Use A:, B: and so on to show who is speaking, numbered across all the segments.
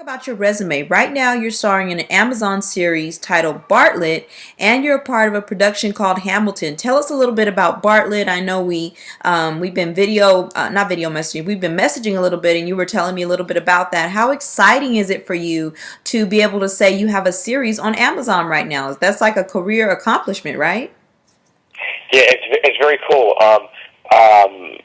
A: About your resume. Right now, you're starring in an Amazon series titled Bartlett, and you're a part of a production called Hamilton. Tell us a little bit about Bartlett. I know we've been not video messaging. We've been messaging a little bit, and you were telling me a little bit about that. How exciting is it for you to be able to say you have a series on Amazon right now? That's like a career accomplishment, right?
B: Yeah, it's very cool. And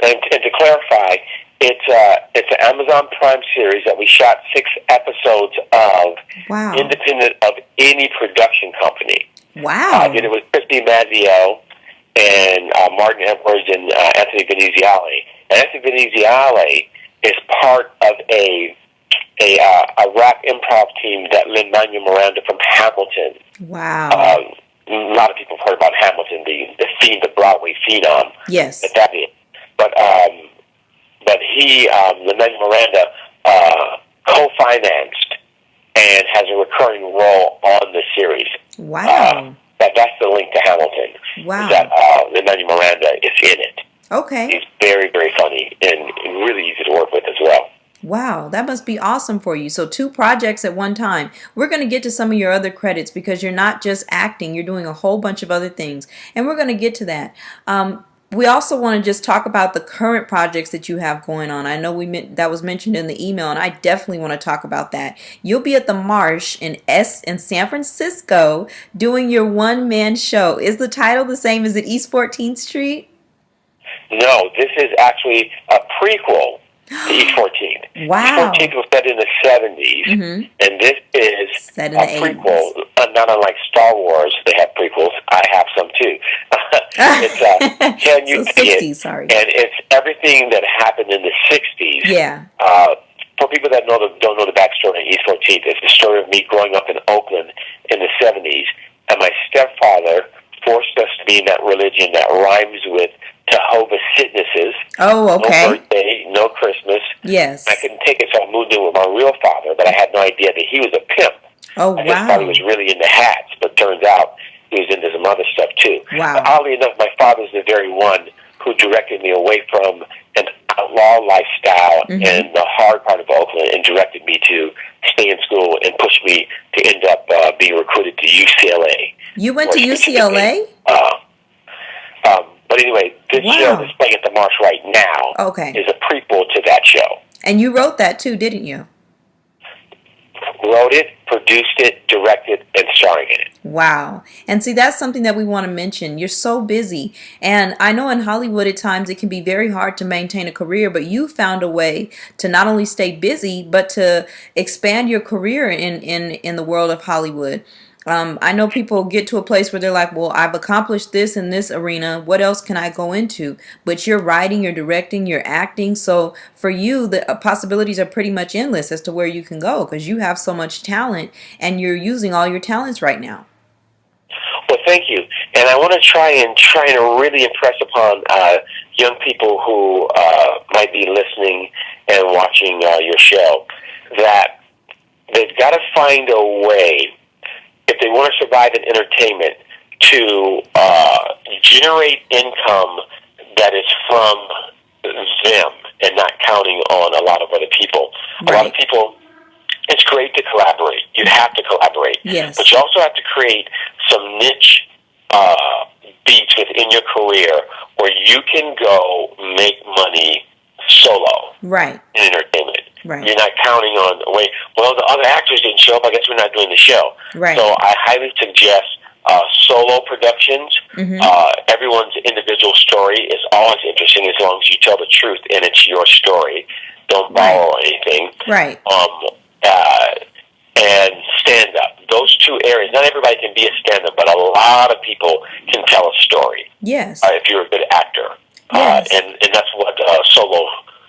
B: to clarify, it's an Amazon Prime series that we shot 6 episodes of,
A: Wow.
B: independent of any production company.
A: Wow.
B: I did it with Christy Mazzio and Martin Edwards and Anthony Veneziale. And Anthony Veneziale is part of a rap improv team that Lin-Manuel Miranda from Hamilton.
A: Wow.
B: A lot of people have heard about Hamilton, the Broadway phenom.
A: Yes.
B: That is. But he, Lin-Manuel Miranda, co-financed and has a recurring role on the series.
A: Wow.
B: That's the link to Hamilton.
A: Wow.
B: That Lin-Manuel Miranda is in it.
A: Okay.
B: He's very, very funny and really easy to work with as well.
A: Wow, that must be awesome for you. So 2 projects at one time. We're going to get to some of your other credits because you're not just acting, you're doing a whole bunch of other things. And we're going to get to that. We also want to just talk about the current projects that you have going on. I know that was mentioned in the email, and I definitely want to talk about that. You'll be at the Marsh in San Francisco doing your one-man show. Is the title the same as at East 14th Street?
B: No, this is actually a prequel to East 14th.
A: Wow.
B: East 14th was set in the 70s, and this is
A: set in
B: a
A: the
B: prequel. Not unlike Star Wars, they have prequels. I have some too. It's Can You
A: So
B: See
A: 60s,
B: It?
A: sorry.
B: And it's everything that happened in the 60s.
A: Yeah.
B: For people that don't know the backstory of East 14th, it's the story of me growing up in Oakland in the 70s, and my stepfather forced us to be in that religion that rhymes with Jehovah's Witnesses.
A: Oh, okay.
B: No birthday, no Christmas.
A: Yes.
B: I couldn't take it, so I moved in with my real father, but I had no idea that he was a pimp.
A: Oh,
B: I just thought he was really into hats, but turns out he was into some other stuff too.
A: Wow.
B: But oddly enough, my father's the very one who directed me away from an outlaw lifestyle and the hard part of Oakland and directed me to stay in school and push me to end up being recruited to UCLA.
A: You went to UCLA?
B: But anyway, this show that's playing at the Marsh right now is a prequel to that show.
A: And you wrote that too, didn't you?
B: Wrote it, produced it, directed, and starring in it.
A: Wow. And see, that's something that we want to mention. You're so busy. And I know in Hollywood at times it can be very hard to maintain a career, but you found a way to not only stay busy, but to expand your career in the world of Hollywood. I know people get to a place where they're like, well, I've accomplished this in this arena. What else can I go into? But you're writing, you're directing, you're acting. So for you, the possibilities are pretty much endless as to where you can go because you have so much talent and you're using all your talents right now.
B: Well, thank you. And I want to try and really impress upon young people who might be listening and watching your show that they've got to find a way, if they want to survive in entertainment, to generate income that is from them and not counting on a lot of other people.
A: Right.
B: A lot of people, it's great to collaborate. You have to collaborate.
A: Yes.
B: But you also have to create some niche beats within your career where you can go make money solo
A: Right.
B: in entertainment.
A: Right.
B: You're not counting on, well, the other actors didn't show up, I guess we're not doing the show.
A: Right.
B: So I highly suggest solo productions. Everyone's individual story is always interesting as long as you tell the truth and it's your story. Don't borrow anything.
A: Right.
B: And stand-up. Those 2 areas. Not everybody can be a stand-up, but a lot of people can tell a story.
A: Yes.
B: If you're a good actor.
A: Yes.
B: And that's what solo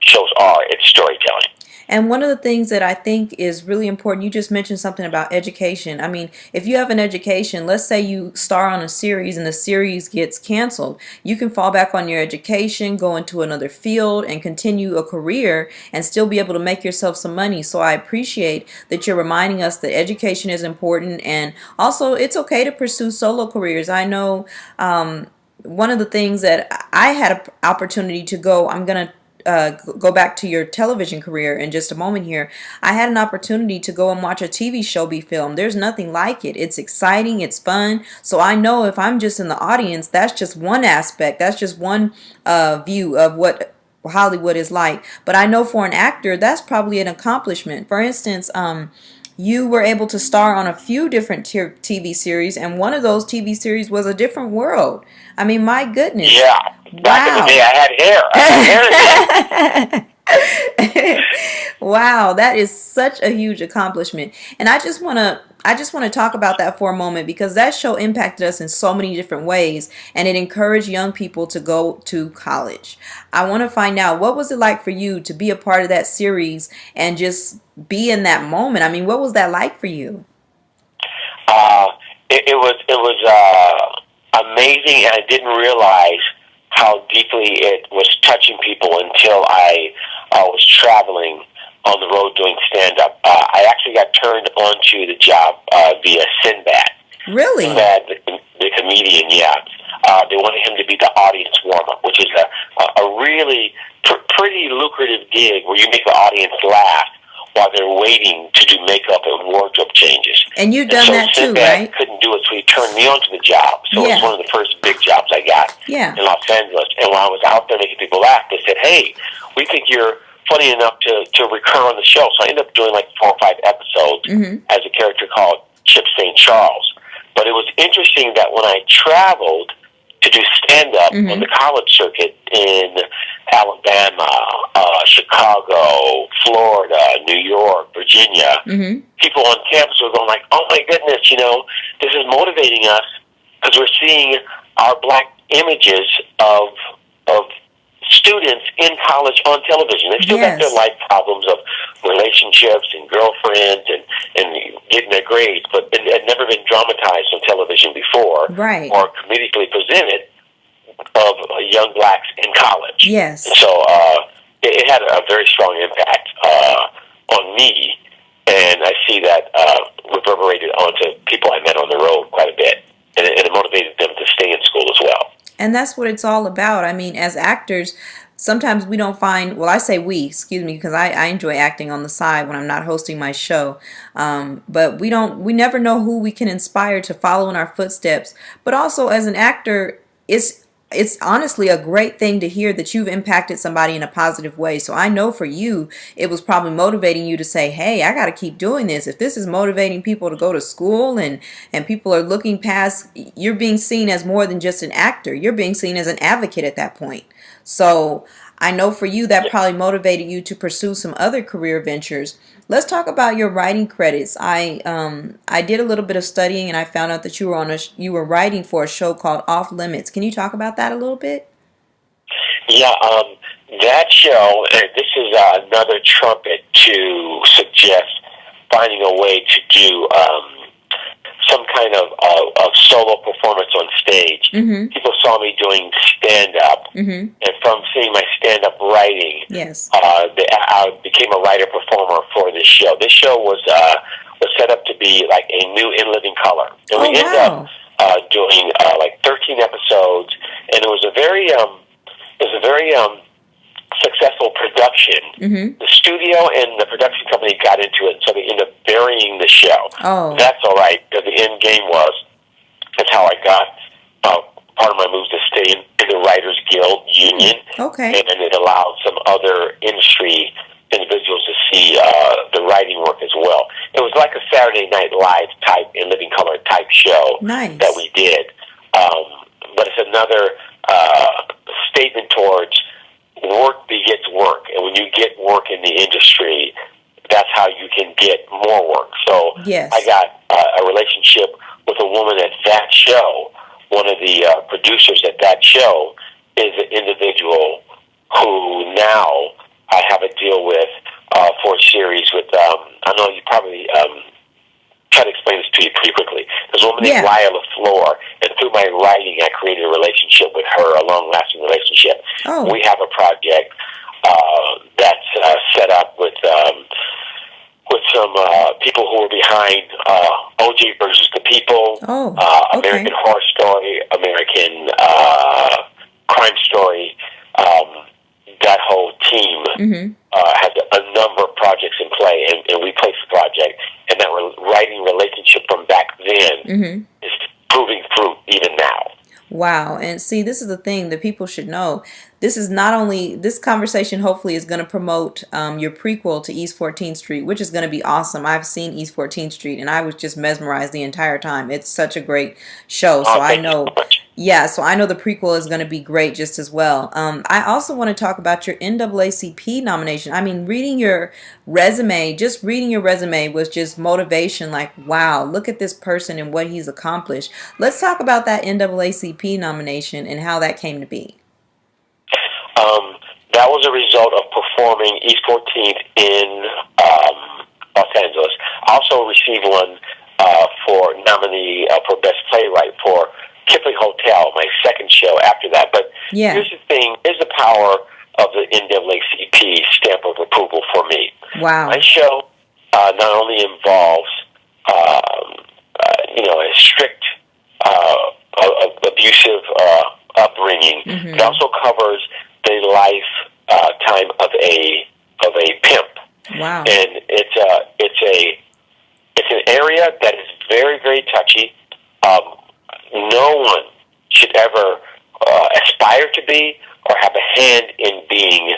B: shows are. It's storytelling.
A: And one of the things that I think is really important, you just mentioned something about education. I mean, if you have an education, let's say you star on a series and the series gets canceled, you can fall back on your education, go into another field and continue a career and still be able to make yourself some money. So I appreciate that you're reminding us that education is important, and also it's okay to pursue solo careers. I know one of the things that I had an opportunity to go, I'm going to go back to your television career in just a moment here. I had an opportunity to go and watch a TV show be filmed. There's nothing like it. It's exciting. It's fun. So I know if I'm just in the audience, that's just one aspect. That's just one view of what Hollywood is like. But I know for an actor, that's probably an accomplishment. For instance, you were able to star on a few different TV series, and one of those TV series was A Different World. I mean, my goodness.
B: Yeah. Back in the day, I had hair. I had hair again.
A: Wow, that is such a huge accomplishment. And I just want to talk about that for a moment because that show impacted us in so many different ways and it encouraged young people to go to college. I want to find out, what was it like for you to be a part of that series and just be in that moment? I mean, what was that like for you?
B: It was amazing, and I didn't realize how deeply it was touching people until I was traveling on the road doing stand-up. I actually got turned onto the job via Sinbad.
A: Really?
B: Sinbad, the comedian, yeah. They wanted him to be the audience warm-up, which is a really pretty lucrative gig where you make the audience laugh while they're waiting to do makeup and wardrobe changes.
A: And you've done that too,
B: Sinbad
A: right?
B: couldn't do it, so he turned me onto the job. So it was one of the first big jobs I got in Los Angeles. And when I was out there making people laugh, they said, "Hey, we think you're funny enough to recur on the show." So I ended up doing like 4 or 5 episodes as a character called Chip St. Charles. But it was interesting that when I traveled to do stand-up on the college circuit in Alabama, Chicago, Florida, New York, Virginia, people on campus were going like, "Oh my goodness, this is motivating us because we're seeing our black images of students in college on television. They still got their life problems of relationships and girlfriends and getting their grades, but it had never been dramatized on television before or comedically presented of young blacks in college."
A: Yes.
B: So it had a very strong impact on me, and I see that reverberated onto people I met on the road quite a bit, and it motivated them to stay in school as well.
A: And that's what it's all about. I mean, as actors, sometimes we don't find, well, I say we, excuse me, because I enjoy acting on the side when I'm not hosting my show. But we never know who we can inspire to follow in our footsteps. But also as an actor, it's honestly a great thing to hear that you've impacted somebody in a positive way. So I know for you, it was probably motivating you to say, "Hey, I got to keep doing this. If this is motivating people to go to school and people are looking past, you're being seen as more than just an actor. You're being seen as an advocate at that point." So I know for you that probably motivated you to pursue some other career ventures. Let's talk about your writing credits. I did a little bit of studying and I found out that you were writing for a show called Off Limits. Can you talk about that a little bit?
B: Yeah, that show, and this is another trumpet to suggest finding a way to do some kind of solo performance on stage. People saw me doing stand-up, and from seeing my stand-up writing, I became a writer-performer for this show. This show was set up to be like a new In Living Color. And we ended up doing like 13 episodes, and it was a very successful production. The studio and the production company got into it, so they ended up burying the show. That's all right, because the end game was, that's how I got part of my move to stay in the Writers Guild Union. And it allowed some other industry individuals to see the writing work as well. It was like a Saturday Night Live type, In Living Color type show that we did. But it's another statement towards work begets work, and when you get work in the industry, that's how you can get more work. So I got a relationship with a woman at that show. One of the producers at that show is an individual who now I have a deal with for a series with, I know you probably try to explain this to you pretty quickly. There's a woman named Laya LaFleur, and through my writing, I created a relationship with her, a long-lasting relationship. We have a project that's set up with some people who are behind O.J. versus the People, American Horror Story, American Crime Story. that whole team
A: Mm-hmm.
B: has a number of projects in play, and we place the project, and that writing relationship from back then
A: Mm-hmm.
B: is proving fruit even now.
A: Wow. And see, this is the thing that people should know. This is not only, this conversation hopefully is going to promote your prequel to East 14th Street, which is going to be awesome. I've seen East 14th Street and I was just mesmerized the entire time. It's such a great show. So I
B: Thank you
A: know,
B: so much.
A: yeah, so I know the prequel is going to be great just as well. I also want to talk about your NAACP nomination. I mean, reading your resume, just reading your resume was just motivation. Like, wow, look at this person and what he's accomplished. Let's talk about that NAACP nomination and how that came to be.
B: That was a result of performing East 14th in Los Angeles. I also received one for nominee for Best Playwright for Kipling Hotel, my second show after that. But
A: Yeah.
B: here's the thing, here's the power of the NAACP stamp of approval for me.
A: Wow.
B: My show not only involves, a strict, abusive upbringing,
A: Mm-hmm.
B: it also covers the lifetime of a pimp,
A: Wow.
B: and it's an area that is very, very touchy. No one should ever aspire to be or have a hand in being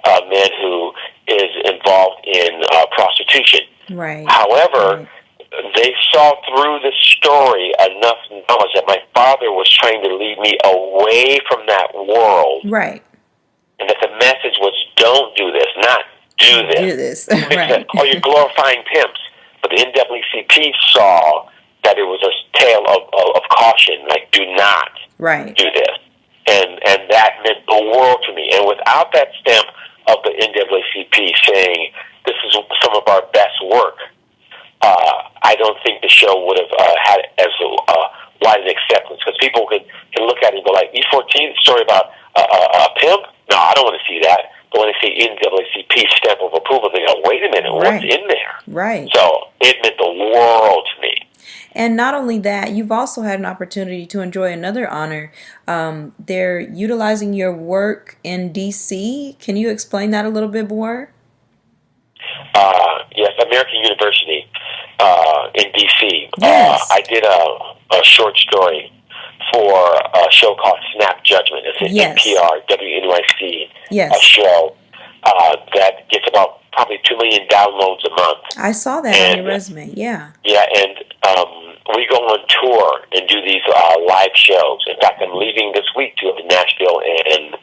B: a man who is involved in prostitution.
A: Right.
B: However,
A: Right.
B: they saw through the story enough knowledge that my father was trying to lead me away from that world,
A: Right.
B: and that the message was, don't do this, not do this.
A: Do this.
B: They
A: Right.
B: said, oh, you're glorifying pimps. But the NAACP saw that it was a tale of caution, like, do not
A: Right.
B: do this. And that meant the world to me. And without that stamp of the NAACP saying, this is some of our best work, I don't think the show would have had as wide an acceptance. Because people can look at it and go like, E14, story about a pimp? No, I don't want to see that. But when they see NAACP stamp of approval, they go, wait a minute,
A: Right.
B: what's in there?
A: Right.
B: So it meant the world to me.
A: And not only that, you've also had an opportunity to enjoy another honor. They're utilizing your work in D.C. Can you explain that a little bit more?
B: Yes, American University in D.C.
A: Yes.
B: I did a short story for a show called Snap Judgment. It's an
A: Yes.
B: NPR, WNYC
A: Yes.
B: show that gets about probably 2 million downloads a month.
A: I saw that on your resume. Yeah.
B: Yeah, and we go on tour and do these live shows. In fact, I'm leaving this week to go to Nashville and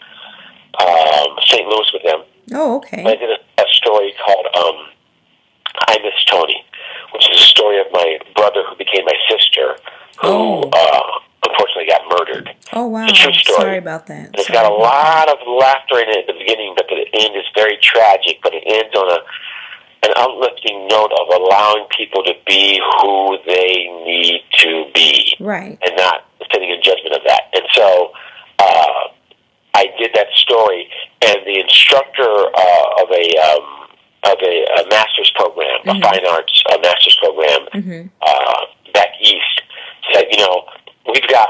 B: St. Louis with them.
A: Oh, okay.
B: I did a story called I Miss Tony, which is a story of my brother who became my sister, who unfortunately got murdered.
A: Oh, wow.
B: It's a true story.
A: Sorry about that.
B: It's got a lot of laughter in it at the beginning, but the end is very tragic, but it ends on an uplifting note of allowing people to be who they need to be.
A: Right.
B: And not sitting in judgment of that. And so I did that story, and the instructor of a master's program,
A: Mm-hmm.
B: a fine arts master's program
A: Mm-hmm.
B: back east, said, we've got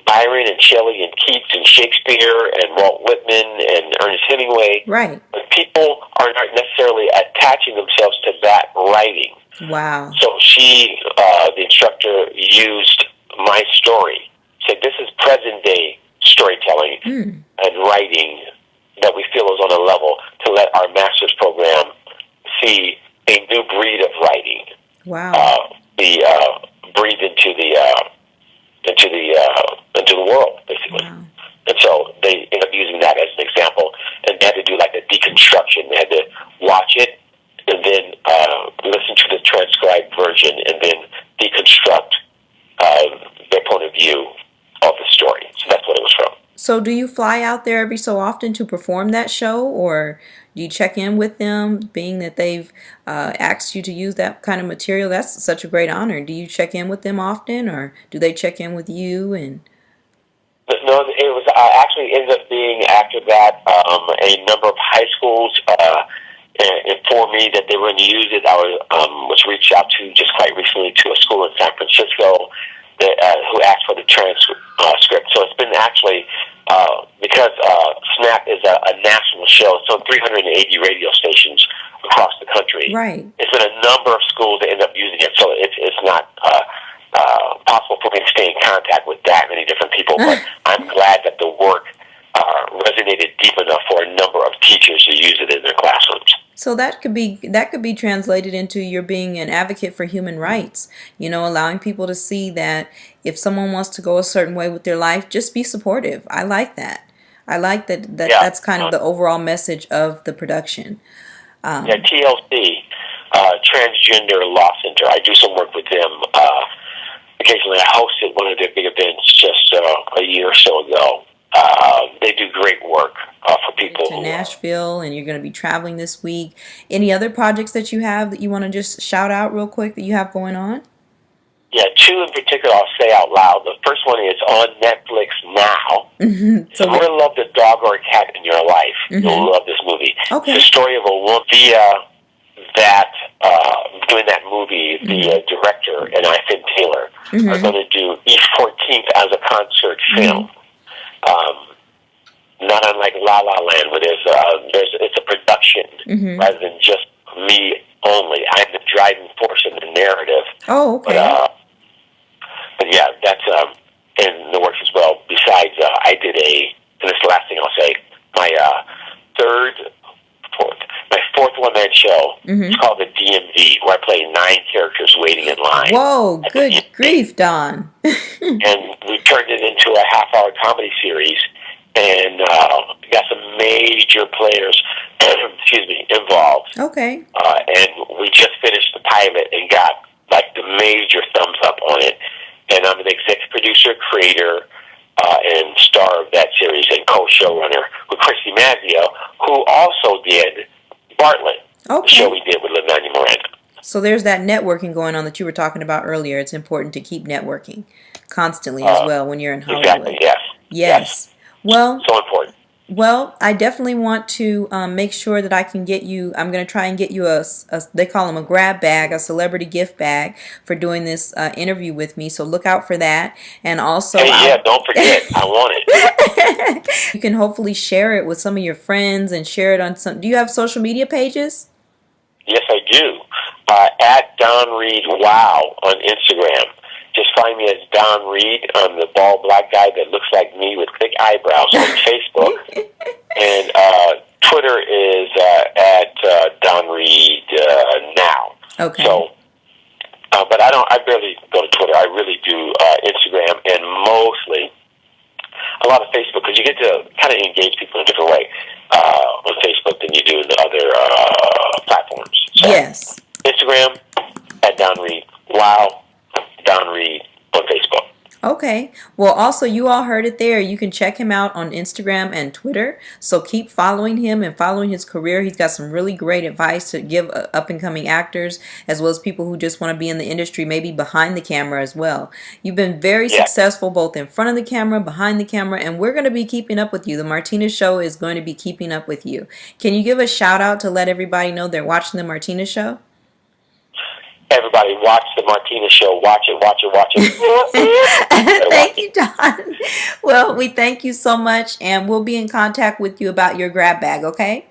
B: Byron and Shelley and Keats and Shakespeare and Walt Whitman and Ernest Hemingway.
A: Right.
B: But people are not necessarily attaching themselves to that writing.
A: Wow.
B: So she, the instructor, used my story. Said, this is present-day storytelling and writing that we feel is on a level to let our master's program see a new breed of writing.
A: Wow.
B: Be breathed into the world, basically.
A: Wow.
B: And so they end up using that as an example, and they had to do like a deconstruction. They had to watch it and then listen to the transcribed version and then deconstruct their point of view of the story. So that's what it was from.
A: So do you fly out there every so often to perform that show, or do you check in with them, being that they've asked you to use that kind of material? That's such a great honor. Do you check in with them often, or do they check in with you? And
B: no, it was actually ended up being after that a number of high schools informed me that they were going to use it. I was reached out to just quite recently to a school in San Francisco who asked for the transcript. So it's been actually, because Snap is a national show, it's on 380 radio stations across the country.
A: Right.
B: It's been a number of schools that end up using it, so it's not possible for me to stay in contact with that many different people, but I'm glad that the work resonated deep enough for a number of teachers to use it in their classrooms.
A: So that could be translated into your being an advocate for human rights. Allowing people to see that if someone wants to go a certain way with their life, just be supportive. I like that. I like that.
B: Yeah.
A: That's kind of the overall message of the production.
B: TLC, Transgender Law Center. I do some work with them. Occasionally, I hosted one of their big events just a year or so ago. They do great work for people.
A: To Nashville, and you're going to be traveling this week. Any other projects that you have that you want to just shout out real quick that you have going on?
B: Yeah, two in particular I'll say out loud. The first one is on Netflix now.
A: Mm-hmm.
B: So if you really love the dog or a cat in your life, you'll love this movie.
A: Okay.
B: It's the story of a woman doing that movie, the director and Finn Taylor are going to do East 14th as a concert film. Not unlike La La Land, where it's a production rather than just me only. I'm the driving force in the narrative.
A: Oh, okay.
B: But yeah, that's in the works as well. Besides, I did and this is the last thing I'll say, my fourth one-man show. It's called the DMV, where I play 9 characters waiting in line.
A: Whoa, good grief, Don.
B: And we turned it into a half-hour comedy series, and got some major players, involved.
A: Okay.
B: And we just finished the pilot and got the major thumbs up on it. And I'm an executive producer, creator, and star of that series, and co-showrunner with Christy Mazzio, who also did Bartlett, the show we did with Lynn Miranda.
A: So there's that networking going on that you were talking about earlier. It's important to keep networking constantly as well when you're in Hollywood.
B: Exactly, yes.
A: Well,
B: so important.
A: Well, I definitely want to make sure that I can get you. I'm going to try and get you a they call them a grab bag, a celebrity gift bag for doing this interview with me. So look out for that. And also,
B: don't forget, I want it.
A: You can hopefully share it with some of your friends and share it on some. Do you have social media pages?
B: Yes, I do. At Don Reed Wow on Instagram. Just find me as Don Reed. I'm the bald black guy that looks like me with thick eyebrows on Facebook. And Twitter is at Don Reed now.
A: Okay.
B: So, but I barely go to Twitter. I really do Instagram and mostly a lot of Facebook, because you get to kind of engage people in a different way on Facebook than you do in the other platforms. So,
A: yes.
B: Instagram at Don Reed. Wow. Don Reed on Facebook.
A: Okay. Well, also, you all heard it there. You can check him out on Instagram and Twitter. So keep following him and following his career. He's got some really great advice to give up-and-coming actors, as well as people who just want to be in the industry, maybe behind the camera as well. You've been very successful both in front of the camera, behind the camera, and we're going to be keeping up with you. The Martina Show is going to be keeping up with you. Can you give a shout out to let everybody know they're watching The Martina Show?
B: Everybody, watch The Martina Show. Watch it, watch it, watch it.
A: Thank you, Don. Well, we thank you so much, and we'll be in contact with you about your grab bag, okay?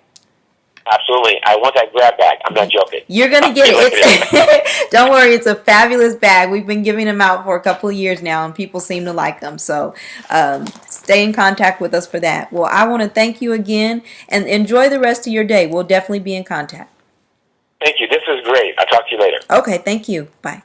B: Absolutely. I want that grab bag. I'm not joking.
A: You're going to get it. Don't worry. It's a fabulous bag. We've been giving them out for a couple of years now, and people seem to like them. So stay in contact with us for that. Well, I want to thank you again, and enjoy the rest of your day. We'll definitely be in contact.
B: Thank you. This is great. I'll talk to you later.
A: Okay. Thank you. Bye.